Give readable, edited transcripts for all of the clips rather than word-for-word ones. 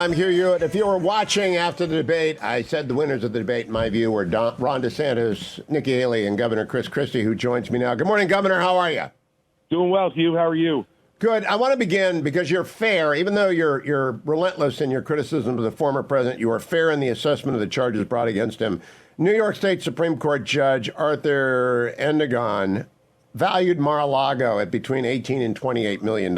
I'm Hugh. If you were watching after the debate, I said the winners of the debate, in my view, were Ron DeSantis, Nikki Haley, and Governor Christie, who joins me now. Good morning, Governor. How are you? Doing well, Hugh. How are you? Good. I want to begin because you're fair. Even though you're relentless in your criticism of the former president, you are fair in the assessment of the charges brought against him. New York State Supreme Court Judge Arthur Engoron valued Mar-a-Lago at between $18 and $28 million.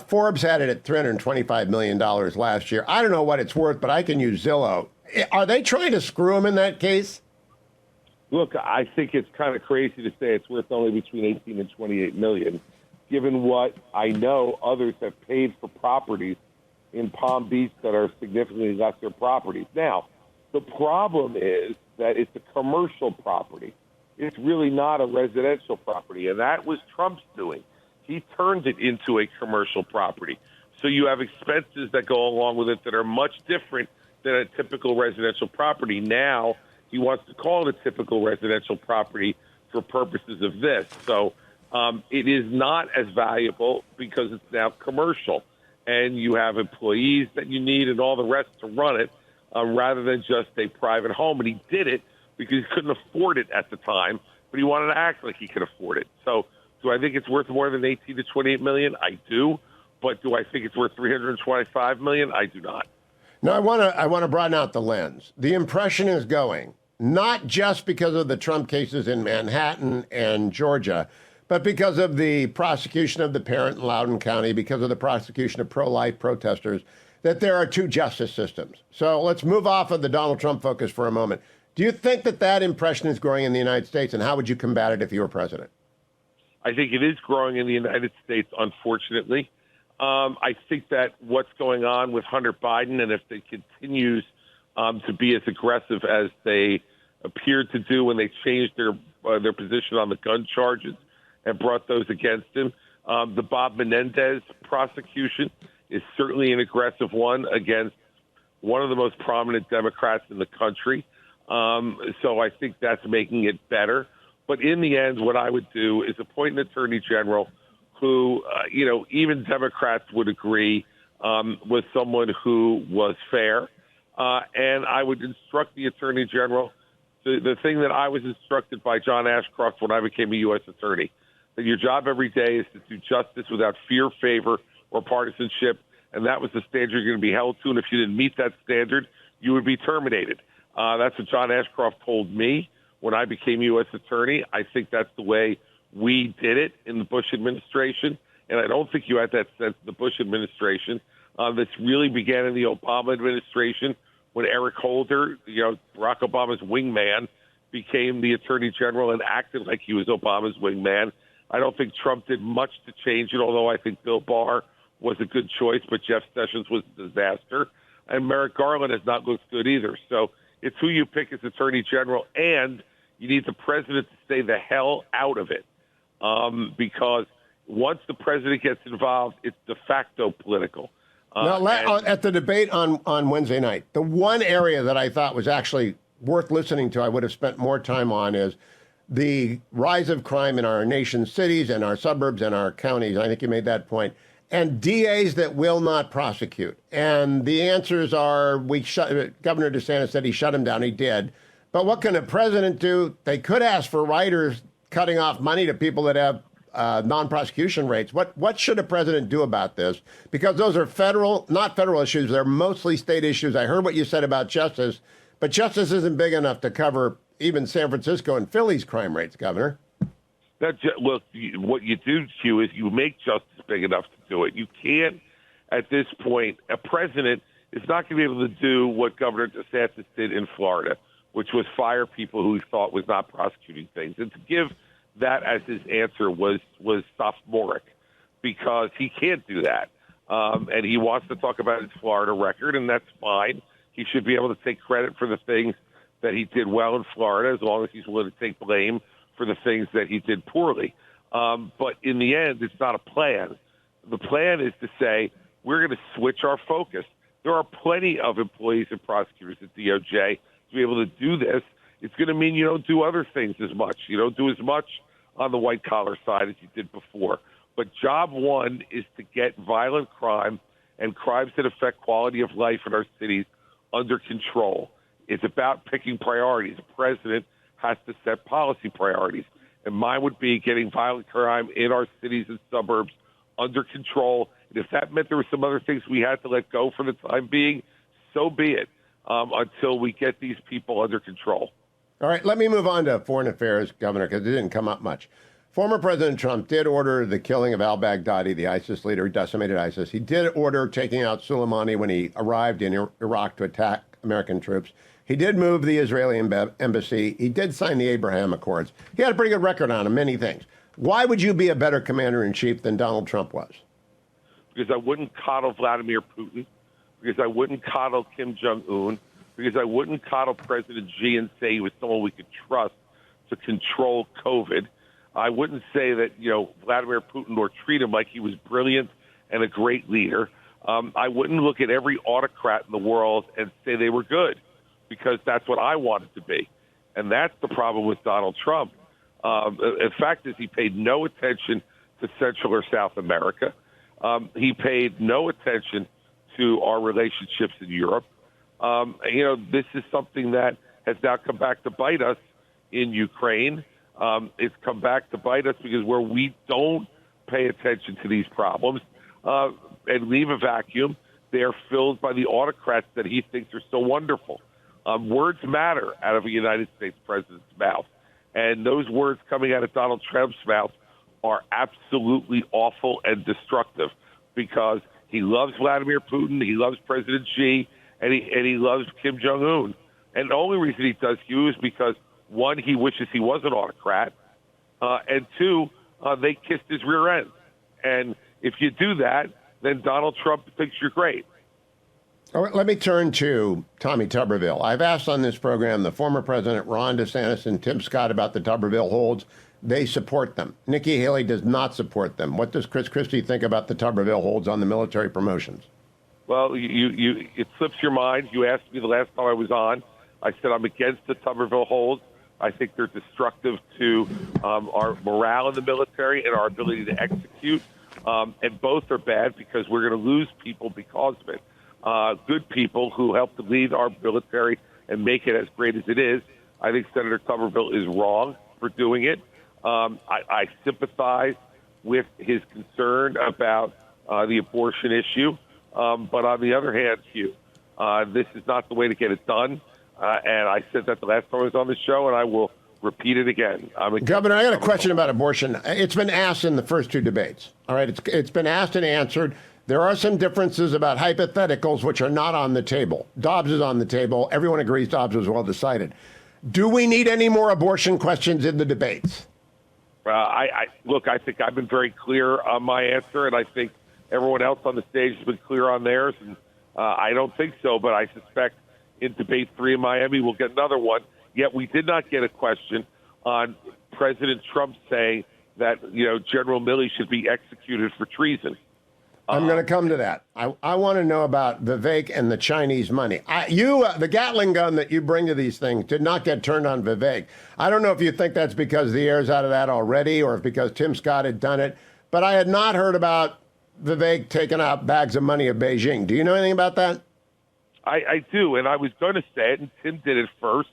Forbes had it at $325 million last year. I don't know what it's worth, but I can use Zillow. Are they trying to screw him in that case? Look, I think it's kind of crazy to say it's worth only between 18 and 28 million, given what I know others have paid for properties in Palm Beach that are significantly lesser properties. Now, the problem is that it's a commercial property. It's really not a residential property, and that was Trump's doing. He turned it into a commercial property. So you have expenses that go along with it that are much different than a typical residential property. Now he wants to call it a typical residential property for purposes of this. So it is not as valuable because it's now commercial, and you have employees that you need and all the rest to run it rather than just a private home. And he did it because he couldn't afford it at the time, but he wanted to act like he could afford it. So do I think it's worth more than 18 to 28 million? I do. But do I think it's worth 325 million? I do not. No, I want to broaden out the lens. The impression is going, not just because of the Trump cases in Manhattan and Georgia, but because of the prosecution of the parent in Loudoun County, because of the prosecution of pro-life protesters, that there are two justice systems. So let's move off of the Donald Trump focus for a moment. Do you think that that impression is growing in the United States, and how would you combat it if you were president? I think it is growing in the United States, unfortunately. I think that what's going on with Hunter Biden, and if they continues to be as aggressive as they appeared to do when they changed their position on the gun charges and brought those against him, the Bob Menendez prosecution is certainly an aggressive one against one of the most prominent Democrats in the country. So I think that's making it better. But in the end, what I would do is appoint an attorney general who, even Democrats would agree was someone who was fair. And I would instruct the attorney general, the thing that I was instructed by John Ashcroft when I became a U.S. attorney, that your job every day is to do justice without fear, favor, or partisanship. And that was the standard you're going to be held to. And if you didn't meet that standard, you would be terminated. That's what John Ashcroft told me when I became U.S. attorney. I think that's the way we did it in the Bush administration. And I don't think you had that sense in the Bush administration. This really began in the Obama administration when Eric Holder, Barack Obama's wingman, became the attorney general and acted like he was Obama's wingman. I don't think Trump did much to change it, although I think Bill Barr was a good choice, but Jeff Sessions was a disaster. And Merrick Garland has not looked good either. So it's who you pick as attorney general, and you need the president to stay the hell out of it, because once the president gets involved, it's de facto political. At the debate on Wednesday night, the one area that I thought was actually worth listening to, I would have spent more time on, is the rise of crime in our nation's cities and our suburbs and our counties. I think you made that point. And DAs that will not prosecute. And the answers are, Governor DeSantis said he shut him down. He did. But what can a president do? They could ask for writers cutting off money to people that have non-prosecution rates. What should a president do about this? Because those are not federal issues. They're mostly state issues. I heard what you said about justice, but justice isn't big enough to cover even San Francisco and Philly's crime rates, Governor. Look, what you do, Hugh, is you make justice big enough to do it. You can't, at this point, a president is not going to be able to do what Governor DeSantis did in Florida, which was fire people who he thought was not prosecuting things. And to give that as his answer was sophomoric, because he can't do that. And he wants to talk about his Florida record, and that's fine. He should be able to take credit for the things that he did well in Florida, as long as he's willing to take blame for the things that he did poorly. But in the end, it's not a plan. The plan is to say, we're going to switch our focus. There are plenty of employees and prosecutors at DOJ to be able to do this. It's going to mean you don't do other things as much. You don't do as much on the white-collar side as you did before. But job one is to get violent crime and crimes that affect quality of life in our cities under control. It's about picking priorities. The president has to set policy priorities. And mine would be getting violent crime in our cities and suburbs under control. And if that meant there were some other things we had to let go for the time being, so be it, until we get these people under control. All right, let me move on to foreign affairs, Governor, because it didn't come up much. Former President Trump did order the killing of al-Baghdadi, the ISIS leader who decimated ISIS. He did order taking out Soleimani when he arrived in Iraq to attack American troops. He did move the Israeli embassy. He did sign the Abraham Accords. He had a pretty good record on him, many things. Why would you be a better commander-in-chief than Donald Trump was? Because I wouldn't coddle Vladimir Putin, because I wouldn't coddle Kim Jong-un, because I wouldn't coddle President Xi and say he was someone we could trust to control COVID. I wouldn't say that, Vladimir Putin or treat him like he was brilliant and a great leader. I wouldn't look at every autocrat in the world and say they were good, because that's what I wanted to be. And that's the problem with Donald Trump. In fact, is he paid no attention to Central or South America. He paid no attention to our relationships in Europe. This is something that has now come back to bite us in Ukraine. It's come back to bite us because where we don't pay attention to these problems and leave a vacuum, they are filled by the autocrats that he thinks are so wonderful. Words matter out of a United States president's mouth. And those words coming out of Donald Trump's mouth are absolutely awful and destructive, because he loves Vladimir Putin, he loves President Xi, and he loves Kim Jong-un. And the only reason he does, Hugh, is because, one, he wishes he was an autocrat, and two, they kissed his rear end. And if you do that, then Donald Trump thinks you're great. All right, let me turn to Tommy Tuberville. I've asked on this program the former president, Ron DeSantis, and Tim Scott about the Tuberville holds. They support them. Nikki Haley does not support them. What does Chris Christie think about the Tuberville holds on the military promotions? Well, it slips your mind. You asked me the last time I was on. I said I'm against the Tuberville holds. I think they're destructive to our morale in the military and our ability to execute. And both are bad because we're going to lose people because of it. Good people who help to lead our military and make it as great as it is. I think Senator Tuberville is wrong for doing it. I sympathize with his concern about the abortion issue. But on the other hand, Hugh, this is not the way to get it done. And I said that the last time I was on the show, and I will repeat it again. Governor, I got a question about abortion. It's been asked in the first two debates. All right, it's been asked and answered. There are some differences about hypotheticals which are not on the table. Dobbs is on the table. Everyone agrees Dobbs was well decided. Do we need any more abortion questions in the debates? Look, I think I've been very clear on my answer, and I think everyone else on the stage has been clear on theirs. And I don't think so, but I suspect in debate 3 in Miami we'll get another one. Yet we did not get a question on President Trump saying that, General Milley should be executed for treason. I'm going to come to that. I want to know about Vivek and the Chinese money. The Gatling gun that you bring to these things did not get turned on Vivek. I don't know if you think that's because the air's out of that already or if because Tim Scott had done it, but I had not heard about Vivek taking out bags of money of Beijing. Do you know anything about that? I do, and I was going to say it, and Tim did it first.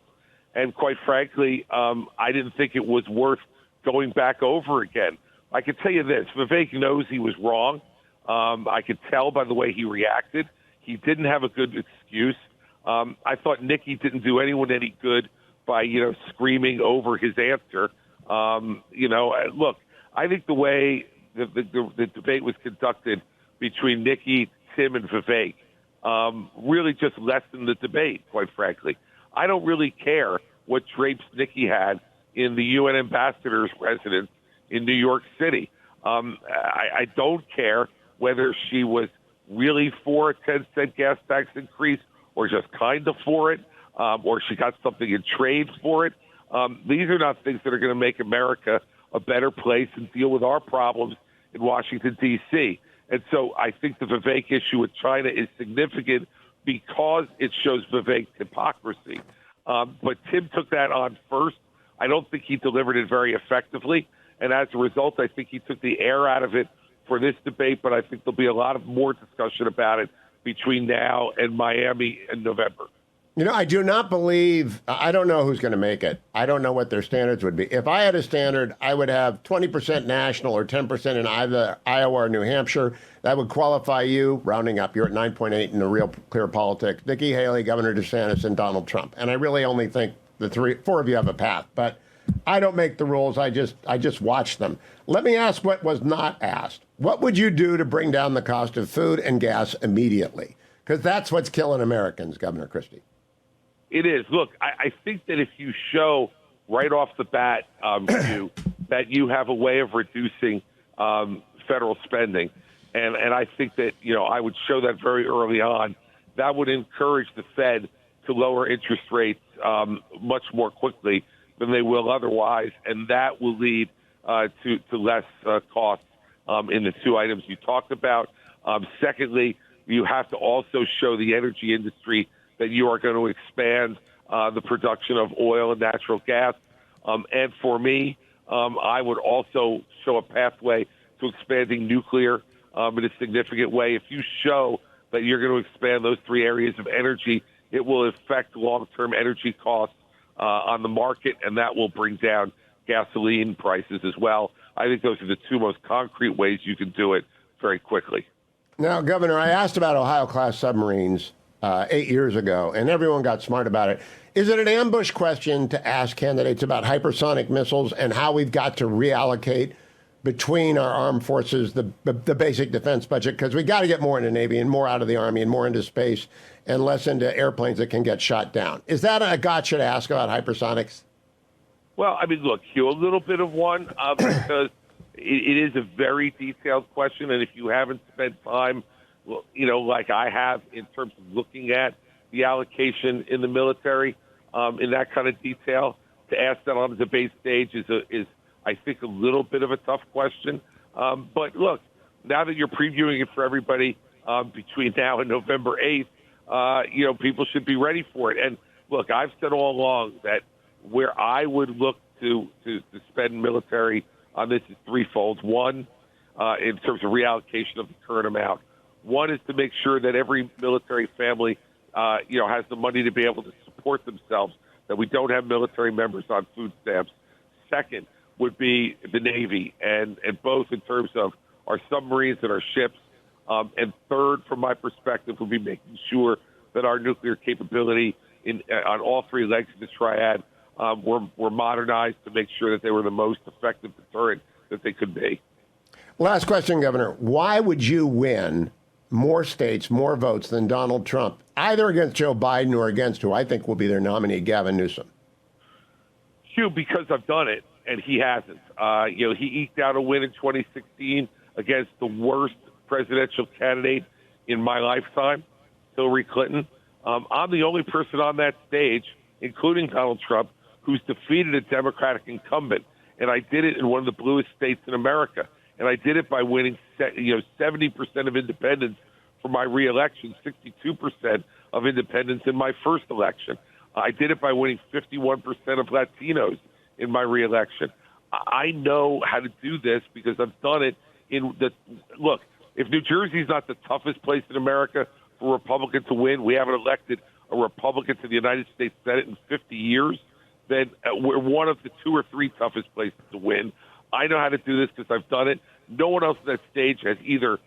And quite frankly, I didn't think it was worth going back over again. I can tell you this. Vivek knows he was wrong. I could tell by the way he reacted. He didn't have a good excuse. I thought Nikki didn't do anyone any good by, screaming over his answer. Look, I think the way the debate was conducted between Nikki, Tim, and Vivek really just lessened the debate, quite frankly. I don't really care what drapes Nikki had in the UN ambassador's residence in New York City. I don't care whether she was really for a 10-cent gas tax increase or just kind of for it, or she got something in trade for it. These are not things that are going to make America a better place and deal with our problems in Washington, D.C. And so I think the Vivek issue with China is significant because it shows Vivek's hypocrisy. But Tim took that on first. I don't think he delivered it very effectively. And as a result, I think he took the air out of it for this debate, but I think there'll be a lot of more discussion about it between now and Miami in November. You know, I do not believe, I don't know who's going to make it. I don't know what their standards would be. If I had a standard, I would have 20% national or 10% in either Iowa or New Hampshire. That would qualify you, rounding up. You're at 9.8 in the Real Clear Politics. Nikki Haley, Governor DeSantis, and Donald Trump. And I really only think four of you have a path. But I don't make the rules. I just watch them. Let me ask what was not asked. What would you do to bring down the cost of food and gas immediately? Because that's what's killing Americans, Governor Christie. It is. Look, I think that if you show right off the bat, Hugh, that you have a way of reducing federal spending, and I think that, I would show that very early on, that would encourage the Fed to lower interest rates much more quickly than they will otherwise, and that will lead to less costs in the two items you talked about. Secondly, you have to also show the energy industry that you are going to expand the production of oil and natural gas. And for me, I would also show a pathway to expanding nuclear in a significant way. If you show that you're going to expand those three areas of energy, it will affect long-term energy costs on the market, and that will bring down gasoline prices as well. I think those are the two most concrete ways you can do it very quickly. Now, Governor, I asked about Ohio-class submarines 8 years ago, and everyone got smart about it. Is it an ambush question to ask candidates about hypersonic missiles and how we've got to reallocate between our armed forces the basic defense budget? Because we got to get more in the Navy and more out of the Army and more into space and less into airplanes that can get shot down. Is that a gotcha to ask about hypersonics? Well, I mean, look, Hugh, a little bit of one because it is a very detailed question, and if you haven't spent time, like I have in terms of looking at the allocation in the military in that kind of detail, to ask that on the debate stage is I think, a little bit of a tough question. But look, now that you're previewing it for everybody between now and November 8th, people should be ready for it. And look, I've said all along that where I would look to spend military on this is threefold. One, in terms of reallocation of the current amount. One is to make sure that every military family, has the money to be able to support themselves, that we don't have military members on food stamps. Second would be the Navy, and both in terms of our submarines and our ships. And third, from my perspective, would be making sure that our nuclear capability on all three legs of the triad were modernized to make sure that they were the most effective deterrent that they could be. Last question, Governor. Why would you win more states, more votes than Donald Trump, either against Joe Biden or against who I think will be their nominee, Gavin Newsom? Hugh, because I've done it, and he hasn't. He eked out a win in 2016 against the worst presidential candidate in my lifetime, Hillary Clinton. I'm the only person on that stage, including Donald Trump, who's defeated a Democratic incumbent, and I did it in one of the bluest states in America. And I did it by winning, 70% of independents for my reelection, 62% of independents in my first election. I did it by winning 51% of Latinos in my reelection. I know how to do this because I've done it look, if New Jersey is not the toughest place in America for a Republican to win, we haven't elected a Republican to the United States Senate in 50 years, then we're one of the two or three toughest places to win. I know how to do this because I've done it. No one else on that stage has either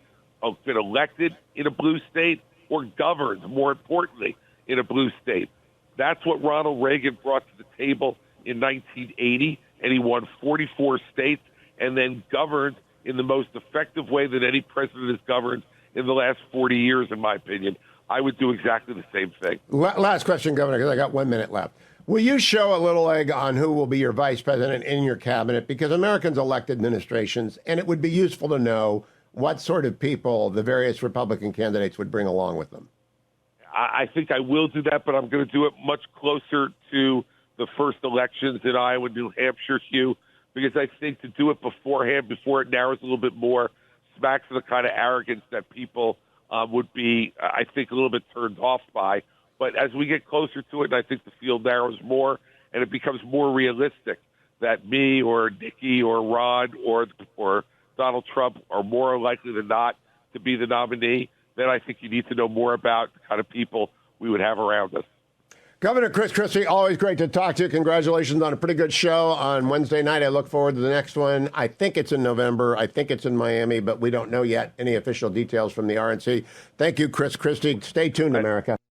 been elected in a blue state or governed, more importantly, in a blue state. That's what Ronald Reagan brought to the table in 1980, and he won 44 states and then governed in the most effective way that any president has governed in the last 40 years, in my opinion. I would do exactly the same thing. Last question, Governor, because I got 1 minute left. Will you show a little egg on who will be your vice president in your cabinet? Because Americans elect administrations, and it would be useful to know what sort of people the various Republican candidates would bring along with them. I think I will do that, but I'm going to do it much closer to the first elections in Iowa and New Hampshire, Hugh, because I think to do it beforehand, before it narrows a little bit more, smacks of the kind of arrogance that people would be, I think, a little bit turned off by. But as we get closer to it, and I think the field narrows more, and it becomes more realistic that me or Nikki or Rod or Donald Trump are more likely than not to be the nominee, then I think you need to know more about the kind of people we would have around us. Governor Chris Christie, always great to talk to you. Congratulations on a pretty good show on Wednesday night. I look forward to the next one. I think it's in November. I think it's in Miami, but we don't know yet any official details from the RNC. Thank you, Chris Christie. Stay tuned, America.